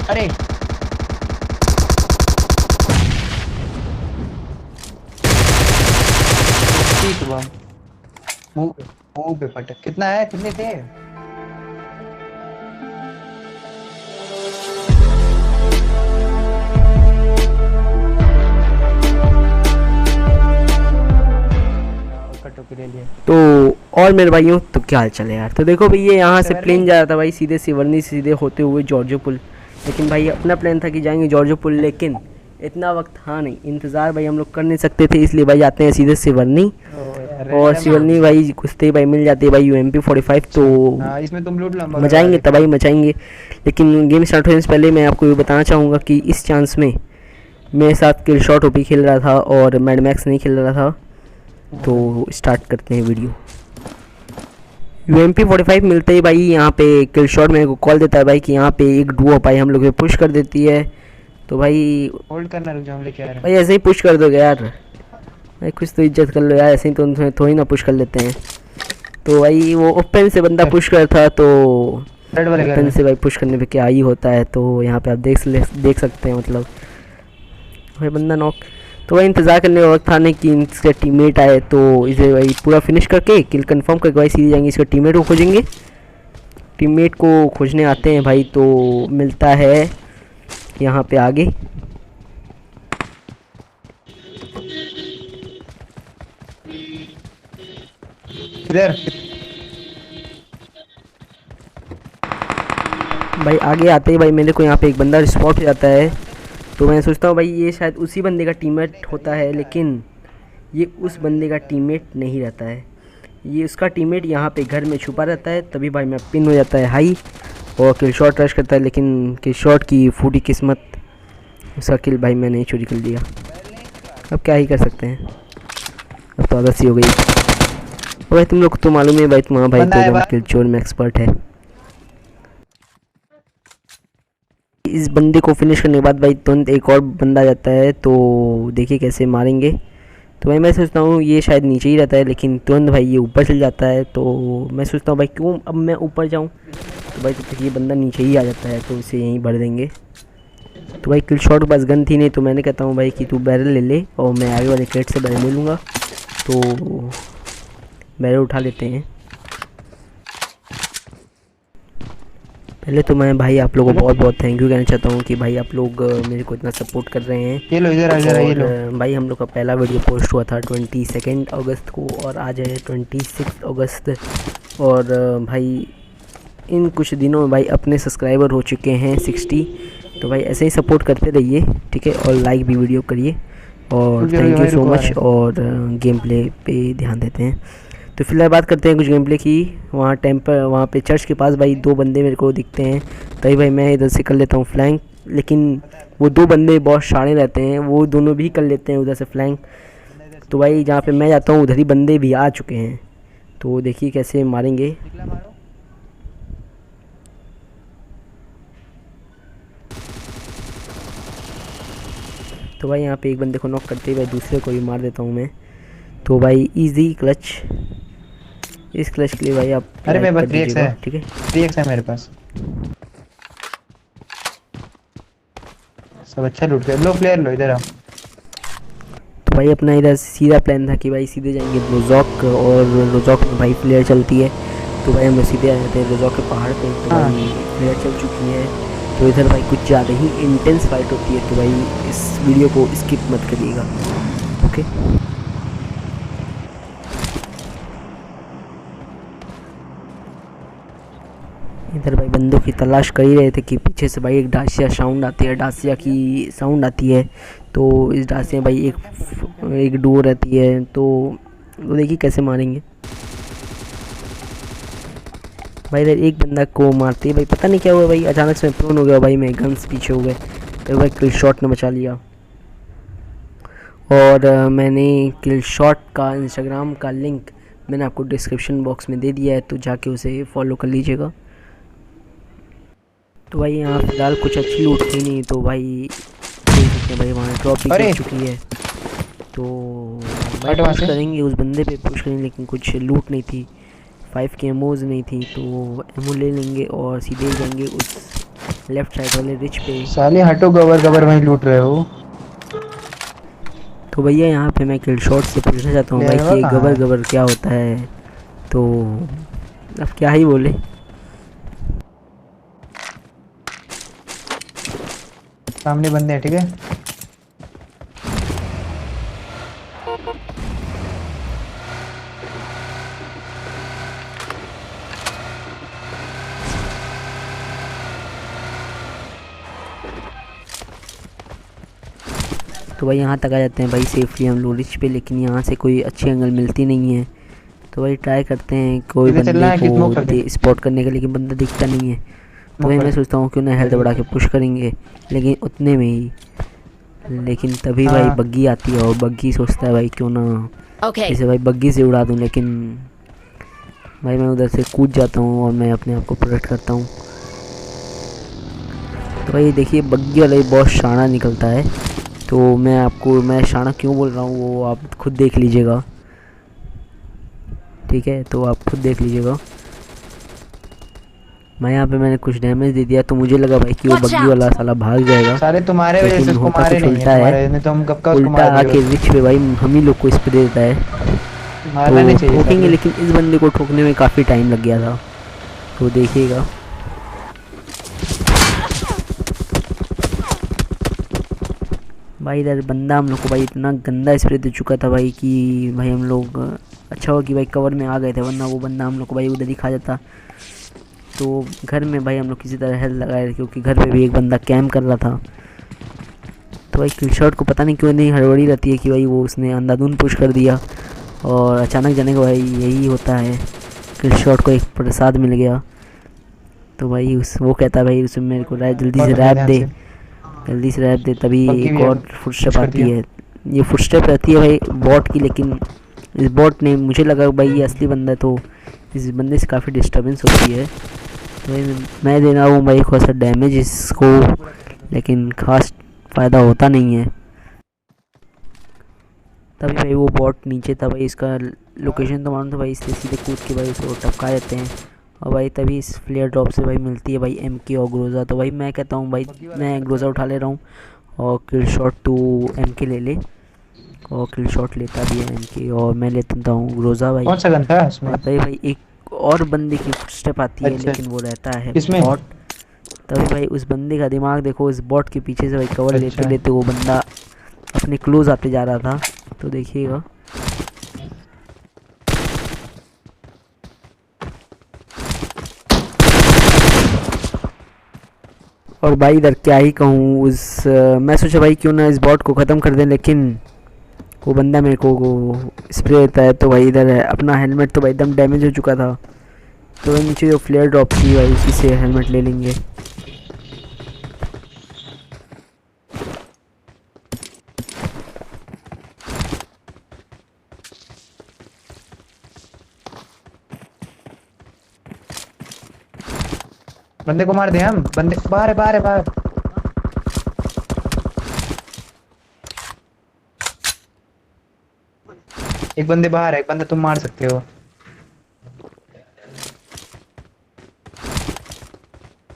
अरे ठीक हुआ। मुंह पे मुंह पे पटक। कितना है, कितने थे? कटो के ले लिए। तो और मेरे भाइयों, तो क्या हाल चल है यार। तो देखो भाई, ये यहाँ से प्लेन जा रहा था भाई सीधे सिवरनी से सीधे होते हुए जॉर्जो पुल। लेकिन भाई अपना प्लान था कि जाएंगे जॉर्जो पुल, लेकिन इतना वक्त था नहीं, इंतज़ार भाई हम लोग कर नहीं सकते थे, इसलिए भाई जाते हैं सीधे सिवरनी। ओ यार और रैंडम हो सिवरनी गई। भाई कुश्ती भाई मिल जाती है भाई UMP 45, तो अच्छा हाँ, इसमें तुम लूट लंबा करवा मचाएंगे देते तबाही हो। मचाएंगे। लेकिन गेम स्टार्ट होने से पहले मैं आपको ये बताना चाहूँगा कि इस चांस में मेरे साथ किल शॉट ओपी खेल रहा था और मैड मैक्स नहीं खेल रहा था। तो स्टार्ट करते हैं वीडियो। UMP 45 मिलते ही भाई यहाँ पे किल शॉट मेरे को कॉल देता है भाई कि यहाँ पे एक डुओ पाई हम लोग पे पुश कर देती है। तो भाई होल्ड करना, रुक जाओ, हम लेके आ रहे भाई ऐसे ही पुश कर दोगे यार भाई, कुछ तो इज्जत कर लो यार, ऐसे ही तो तुम्हें थोड़ी ना पुश कर लेते हैं। तो भाई वो ओपन से बंदा हैं। पुश कर था, तो रेड वाले घर ओपन में। से भाई पुश करने पे क्या ही होता है। तो यहाँ पे आप देख सकते हैं मतलब भाई बंदा नॉक। तो भाई इंतज़ार करने का वक्त था नहीं कि इसके टीममेट आए, तो इसे भाई पूरा फिनिश करके किल कंफर्म करके भाई सीधे जाएंगे इसके टीममेट को खोजेंगे। टीममेट को खोजने आते हैं भाई, तो मिलता है यहाँ पे आगे। इधर। भाई आगे आते ही भाई मेरे को यहाँ पे एक बंदा रिस्पॉट हो जाता है। तो मैं सोचता हूँ भाई ये शायद उसी बंदे का टीममेट होता है, लेकिन ये उस बंदे का टीममेट नहीं रहता है। ये उसका टीममेट यहाँ पे घर में छुपा रहता है। तभी भाई मैं पिन हो जाता है हाई और किल शॉट रश करता है, लेकिन किल शॉट की फूटी किस्मत, उसका किल भाई मैंने चोरी कर लिया। अब क्या ही कर सकते हैं, अब तो आदत सी हो गई। और भाई तुम लोग को तो मालूम है भाई, तुम्हारा भाई बंदा तो है एकदम बाहर। किल चोर में एक्सपर्ट है। इस बंदे को फिनिश करने के बाद भाई तुरंत एक और बंदा आ जाता है, तो देखिए कैसे मारेंगे। तो भाई मैं सोचता हूँ ये शायद नीचे ही रहता है, लेकिन तुरंत भाई ये ऊपर चल जाता है। तो मैं सोचता हूँ भाई क्यों अब मैं ऊपर जाऊँ, तो भाई तब तक ये बंदा नीचे ही आ जाता है, तो इसे यहीं भर देंगे। तो भाई किल शॉट के पास गन थी नहीं, तो मैंने कहता हूँ भाई कि तू बैरल ले ले और मैं आगे वाले क्रेट से बैरल ले लूँगा। तो बैरल उठा लेते हैं। पहले तो मैं भाई आप लोगों को बहुत बहुत थैंक यू कहना चाहता हूँ कि भाई आप लोग मेरे को इतना सपोर्ट कर रहे हैं। ये लो, इधर इधर ये और लो। भाई हम लोग का पहला वीडियो पोस्ट हुआ था 22 अगस्त को, और आज है 26 अगस्त। और भाई इन कुछ दिनों में भाई अपने सब्सक्राइबर हो चुके हैं 60। तो भाई ऐसे ही सपोर्ट करते रहिए, ठीक है, और लाइक भी वीडियो करिए। और रुक जाओ थैंक यू भाई, सो रुको आ मच। रहे और गेम प्ले पे ध्यान देते हैं। तो फिलहाल बात करते हैं कुछ गेम प्ले की। वहाँ टेम्पर, वहाँ पे चर्च के पास भाई दो बंदे मेरे को दिखते हैं, तभी भाई मैं इधर से कर लेता हूँ फ्लैंक। लेकिन वो दो बंदे बहुत शाणे रहते हैं, वो दोनों भी कर लेते हैं उधर से फ्लैंक। तो भाई जहाँ पे मैं जाता हूँ उधर ही बंदे भी आ चुके हैं, तो देखिए कैसे मारेंगे। तो भाई यहाँ पे एक बंदे को नॉक करते ही भाई दूसरे को भी मार देता हूँ मैं। तो भाई इजी क्लच, इस क्लच के लिए भाई आप अरे मेरे लाइक पास कर 3x दीजिएगा, है। ठीक है। 3x है मेरे पास। सब अच्छा लूट गया। लो प्लेयर लो, इधर आओ। तो भाई अपना इधर सीधा प्लान था कि भाई सीधे जाएंगे रोजॉक, और रोजॉक में भाई प्लेयर चलती है। तो भाई हम लोग सीधे आ जाते हैं रोजॉक के पहाड़ पे। तो हाँ। भाई प्लेयर चल चुकी है, तो इधर भाई कुछ ज़्यादा ही इंटेंस फाइट होती है। तो भाई इस वीडियो को स्किप मत करिएगा, ओके। इधर भाई बंदों की तलाश कर ही रहे थे कि पीछे से भाई एक डासिया साउंड आती है, डासिया की साउंड आती है। तो इस डासिया भाई एक डोर रहती है, तो वो देखिए कैसे मारेंगे। भाई इधर एक बंदा को मारते ही भाई पता नहीं क्या हुआ भाई, अचानक से मैं प्रोन हो गया भाई, मैं गन्स पीछे हो गए, तो भाई किल शॉट ने बचा लिया। और मैंने किल शॉट का इंस्टाग्राम का लिंक मैंने आपको डिस्क्रिप्शन बॉक्स में दे दिया है, तो जाके उसे फॉलो कर लीजिएगा। तो भाई यहाँ फिलहाल कुछ अच्छी लूट थी नहीं, तो भाई देख सकते हैं भाई वहाँ ड्रॉप भी कर चुकी है। तो भाई पुश करेंगे उस बंदे पे, पुश करेंगे, लेकिन कुछ लूट नहीं थी, 5 की एमोज नहीं थी। तो एमो ले लेंगे और सीधे जाएंगे उस लेफ्ट साइड वाले रिच पे। साले हटो, गवर गवर वहीं लूट रहे हो। तो भैया यहाँ पे मैं किल शॉट से पूछना चाहता हूँ भाई प्लेयर कि ये कहाँ गबर है? गबर क्या होता है। तो अब क्या ही बोले। सामने बंदे हैं, ठीक है। तो भाई यहाँ तक आ जाते हैं भाई सेफली हम लोग रिच पे, लेकिन यहाँ से कोई अच्छी एंगल मिलती नहीं है। तो भाई ट्राई करते हैं कोई सीधे चलना बंदे है कि स्मोक कर दे? को स्पॉट करने का, लेकिन बंदा दिखता नहीं है। तो स्मोक भाई कर मैं दे। सोचता हूँ क्यों ना हेल्थ बढ़ा के पुश करेंगे, लेकिन उतने में ही। लेकिन तभी भाई हाँ। बग्गी आती है और बग्गी सोचता है भाई क्यों ना Okay. इसे भाई बग्गी से उड़ा दूँ, लेकिन भाई मैं उधर से कूद जाता हूँ और मैं अपने आप को प्रोटेक्ट करता हूँ। तो भाई देखिए बग्गी वाला ही बहुत शाना निकलता है। तो मैं शाना क्यों बोल रहा हूँ वो आप खुद देख लीजिएगा, ठीक है। तो आप खुद देख लीजिएगा। मैंने कुछ डैमेज दे दिया, तो मुझे लगा भाई कि वो Watch बग्गी वाला out! साला भाग जाएगा, साले तुम्हारे वजह से लेकिन उसको होता मारे कुछ नहीं है, उल्टा है। तुम्हारे नहीं तो हम कब का उसको उल्टा मार दिए आके होते। रिच पे भाई हम ही लोग को इस पे दे देता है। मारना नहीं तो चाहिए ठोकेंगे, साले। लेकिन इस बंदे को ठोकने में काफ़ी टाइम लग गया था, तो देखिएगा। भाई इधर बंदा हम लोग को भाई इतना गंदा स्प्रे दे चुका था भाई कि भाई हम लोग अच्छा हुआ कि भाई कवर में आ गए थे, वरना वो बंदा हम लोग को भाई उधर ही खा जाता। तो घर में भाई हम लोग किसी तरह हेल्थ लगाए थे, क्योंकि घर पे भी एक बंदा कैम्प कर रहा था। तो भाई किल शॉट को पता नहीं क्यों नहीं हड़बड़ी रहती है कि भाई वो उसने अंधाधुन पुश कर दिया और अचानक जाने का भाई यही होता है। किल शॉट को एक प्रसाद मिल गया, तो भाई वो कहता है भाई उसमें मेरे को जल्दी और से बढ़िया रैप ध्यान दे, से। जल्दी से रैप दे। तभी बग्गी एक भी है, और फुटस्टेप पुश कर आती दिया। है। ये फुटस्टेप रहती है भाई बॉट की, लेकिन इस बॉट ने मुझे लगा भाई ये असली बंदा है, तो इस बंदे से काफ़ी डिस्टर्बेंस होती है। तो भाई मैं दे रहा हूँ भाई थोड़ा सा डैमेज इसको, लेकिन खास फ़ायदा होता नहीं है। तभी भाई वो बॉट नीचे था भाई, इसका लोकेशन तो मालूम था भाई, इसलिए सीधे कूद के भाई उसको टपका देते हैं। और भाई तभी इस फ्लेयर ड्रॉप से भाई मिलती है भाई MK और ग्रोज़ा। तो भाई मैं कहता हूँ भाई मैं ग्रोज़ा उठा ले रहा हूँ और किल शॉट टू MK ले ले, और किल शॉट लेता भी है MK और मैं लेता हूँ ग्रोज़ा भाई। कौन सा गन था इसमें? और तभी भाई एक और बंदे की स्टेप आती है, अच्छा। लेकिन वो रहता है किसमें? बॉट। तभी भाई उस बंदे का दिमाग देखो, इस बॉट के पीछे से भाई कवर लेते अच्छा। लेते वो बंदा अपने क्लोज आते जा रहा था, तो देखिएगा। और भाई इधर क्या ही कहूँ मैं सोचा भाई क्यों ना इस बॉट को ख़त्म कर दें, लेकिन वो बंदा मेरे को स्प्रे देता है। तो भाई इधर अपना हेलमेट तो भाई एकदम डैमेज हो चुका था, तो भाई नीचे जो फ्लेयर ड्रॉप थी भाई उसी से हेलमेट ले लेंगे। बंदे को मार दे हम। बंदे बाहर है, बाहर है, बाहर। एक बंदे बाहर है, एक बंदा तुम मार सकते हो।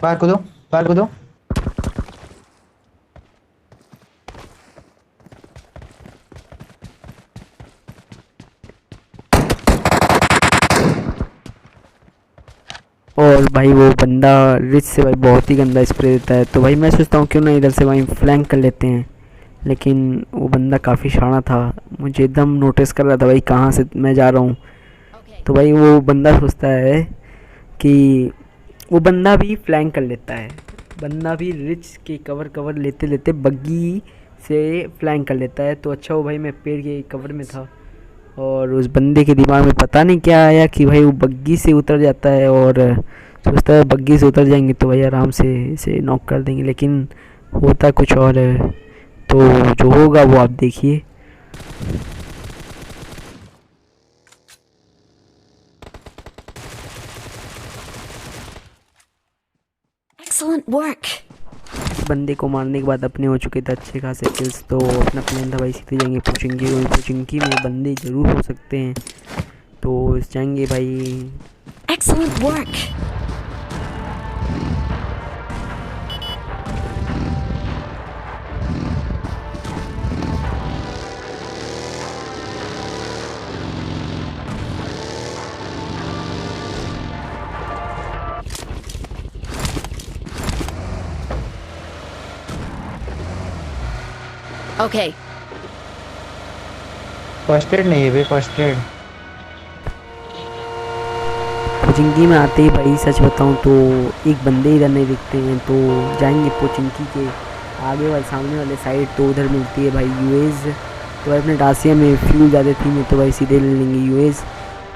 बाहर कूदो, बाहर कूदो। और भाई वो बंदा रिच से भाई बहुत ही गंदा स्प्रे देता है, तो भाई मैं सोचता हूँ क्यों ना इधर से भाई फ्लैंक कर लेते हैं। लेकिन वो बंदा काफ़ी शाना था, मुझे एकदम नोटिस कर रहा था भाई कहाँ से मैं जा रहा हूँ। Okay. तो भाई वो बंदा सोचता है कि वो बंदा भी फ्लैंक कर लेता है, बंदा भी रिच के कवर लेते लेते बग्गी से फ्लैंक कर लेता है। तो अच्छा वो भाई मैं पेड़ के कवर में था और उस बंदे के दिमाग में पता नहीं क्या आया कि भाई वो बग्गी से उतर जाता है और सोचता है बग्गी से उतर जाएंगे तो भाई आराम से इसे नॉक कर देंगे, लेकिन होता कुछ और है। तो जो होगा वो आप देखिए। Excellent work. इस बंदे को मारने के बाद अपने हो चुके थे अच्छे खासे किल्स, तो अपना प्लान था भाई सीधे जाएंगे पुचिंगी, और पुचिंगी में बंदे ज़रूर हो सकते हैं, तो जाएंगे भाई। Excellent work. Okay. First aid नहीं है भाई, फर्स्ट एड। पोचिंकी में आते ही भाई सच बताऊं तो एक बंदे इधर नहीं दिखते हैं, तो जाएंगे पोचिंकी के आगे वाले सामने वाले साइड, तो उधर मिलती है भाई यूएस। तो भाई अपने डासिया में फ्यूल ज़्यादा थी नहीं, तो भाई सीधे ले लेंगे यूएस।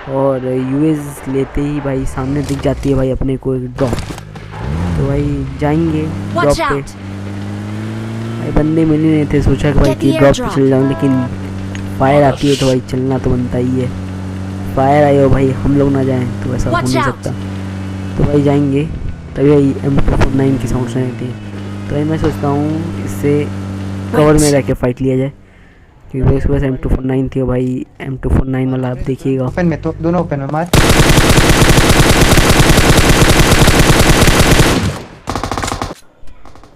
और यूएस लेते ही भाई सामने दिख जाती है भाई अपने को एक ड्रॉप, तो भाई जाएंगे ड्रॉप Watch पे। out. भाई बंदे मिल ही नहीं थे, सोचा कि भाई Get the कि ड्रॉप पे airdrop. चल जाऊँ, लेकिन फायर आती है तो भाई चलना तो बनता ही है। फायर आई हो भाई, हम लोग ना जाएं तो ऐसा हो Watch नहीं out. सकता, तो भाई जाएंगे। तभी भाई M249 की साउंड सुनाई थी, तो भाई मैं सोचता हूँ इससे कवर में रह के फाइट लिया जाए, क्योंकि भाई उसके पास M249 थी और भाई M249 वाला आप देखिएगा। ओपन में, तो दोनों ओपन में मार।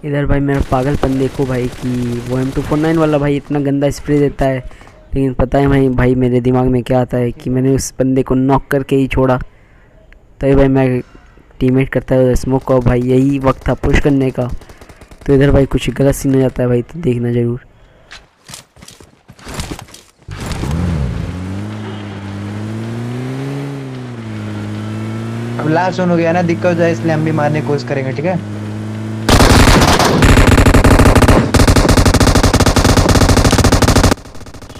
इधर भाई मेरा पागलपन देखो भाई कि वो M249 वाला भाई इतना गंदा स्प्रे देता है, लेकिन पता है भाई मेरे दिमाग में क्या आता है कि मैंने उस बंदे को नॉक करके ही छोड़ा। तभी भाई मैं टीममेट करता है स्मोक का, भाई यही वक्त था पुश करने का। तो इधर भाई कुछ गलत सीन हो जाता है भाई, तो देखना ज़रूर। अब लास्ट जोन हो गया ना, दिक्कत हो जाए, इसलिए हम भी मारने की कोशिश करेंगे, ठीक है।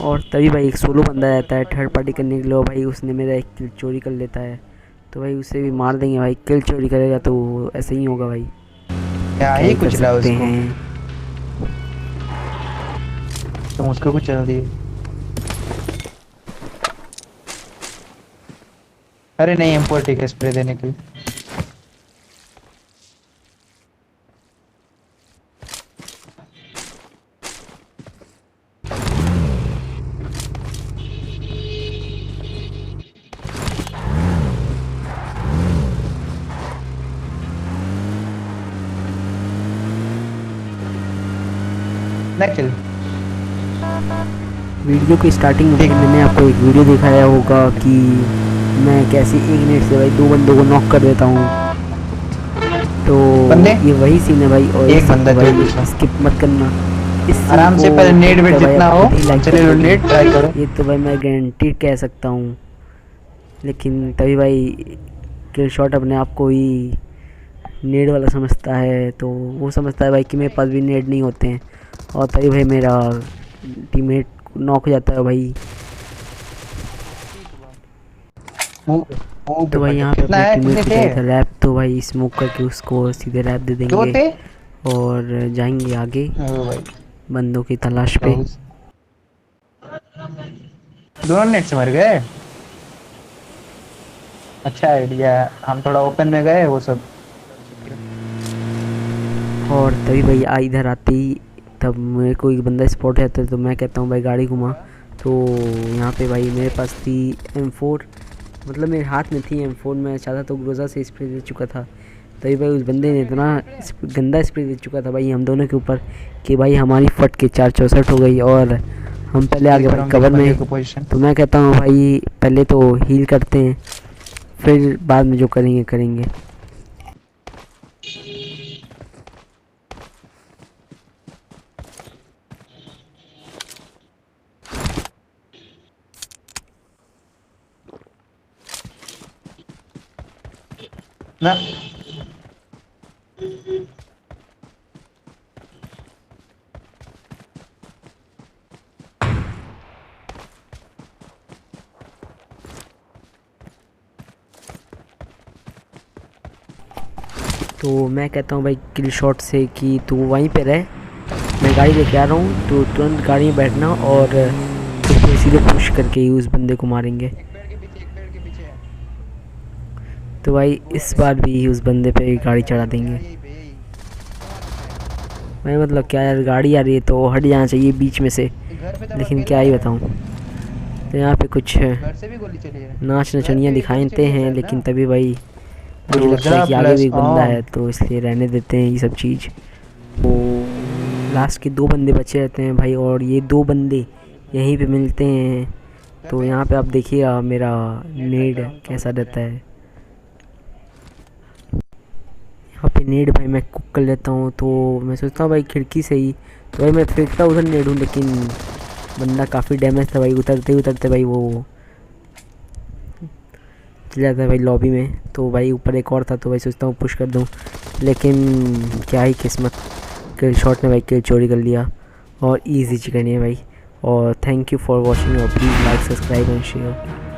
और तभी भाई एक सोलो बंदा रहता है थर्ड पार्टी करने के लिए, और भाई उसने मेरा एक किल चोरी कर लेता है, तो भाई उसे भी मार देंगे भाई। किल चोरी करेगा तो ऐसे ही होगा भाई, क्या ही कर कुछ ला सकते उसको, हैं। तुम उसको कुछ चल दिए। अरे नहीं, M4 ठीक है स्प्रे देने के लिए। नहीं चल। वीडियो की स्टार्टिंग में मैंने आपको एक वीडियो दिखाया होगा कि मैं कैसे एक मिनट से भाई 2 बंदों को नॉक कर देता हूँ, तो बंदे? ये वही सीन है भाई। और एक इस बंदा भाई जो पीछे। स्किप मत करना, इस scene आराम से को पहले नेट वेट तो भाई जितना आप हो खुद ही like चले लो, कर नेट देना। ट्राई करो। ये तो भाई मैं गारंटी कह सकता हूँ, लेकिन तभी भाई किल शॉट अपने आप को ही नेड वाला समझता है, तो वो समझता है भाई कि मेरे पास भी नेड नहीं होते हैं, और तभी भाई मेरा टीममेट नॉक हो जाता है भाई। मुंह मुंह पे तो भाई पटा। यहाँ पे कितना अपने है, टीममेट कितने को थे? चाहिए था रैप, तो भाई स्मोक करके उसको सीधे रैप दे 2 देंगे थे। और जाएंगे आगे ओ भाई, बंदों की तलाश पे। दोनों नेट से मर गए। अच्छा आइडिया, हम थोड़ा ओपन में गए वो सब। और तभी भाई इधर आते ही तब मेरे को एक बंदा स्पॉट है, तो मैं कहता हूँ भाई गाड़ी घुमा। तो यहाँ पे भाई मेरे पास थी M4, मतलब मेरे हाथ में थी M4, मैं चाहता तो ग्रोजा से स्प्रे दे चुका था। तभी भाई उस बंदे ने इतना गंदा स्प्रे दे चुका था भाई हम दोनों के ऊपर कि भाई हमारी फट के 464 हो गई, और हम पहले आगे भाई कवर में। पोजीशन। तो मैं कहता हूँ भाई पहले तो हील करते हैं, फिर बाद में जो करेंगे करेंगे। ना तो मैं कहता हूँ भाई किल शॉट से कि तू वहीं पे रह, मैं गाड़ी लेके आ रहा हूँ, तो तुरंत गाड़ी में बैठना और उसको सीधे पुश करके ही उस बंदे को मारेंगे। तो भाई इस बार भी उस बंदे पे गाड़ी चढ़ा देंगे। मैं मतलब क्या यार, गाड़ी आ रही है तो हट जाना चाहिए बीच में से, लेकिन क्या ही बताऊँ। तो यहाँ पे कुछ घर से भी गोली चली है। नाच नचनियाँ दिखाते हैं, लेकिन तभी भाई मुझे लगता है कि आगे भी एक बंदा है, तो इसलिए रहने देते हैं ये सब चीज़। तो लास्ट के 2 बंदे बचे रहते हैं भाई, और ये 2 बंदे यहीं पे मिलते हैं। तो यहाँ पे आप देखिएगा मेरा नेड कैसा रहता है। यहाँ पे नेड भाई मैं कुक कर लेता हूँ, तो मैं सोचता हूँ भाई खिड़की से ही, तो भाई मैं फेंकता उधर नेड हूँ, लेकिन बंदा काफ़ी डैमेज था भाई, उतरते उतरते भाई वो चल जाता है भाई लॉबी में। तो भाई ऊपर एक और था, तो भाई सोचता हूँ पुश कर दूँ, लेकिन क्या ही किस्मत, किल शॉट ने भाई किल चोरी कर लिया और इजी चिकन है भाई। और थैंक यू फॉर वॉचिंग और please like subscribe and share.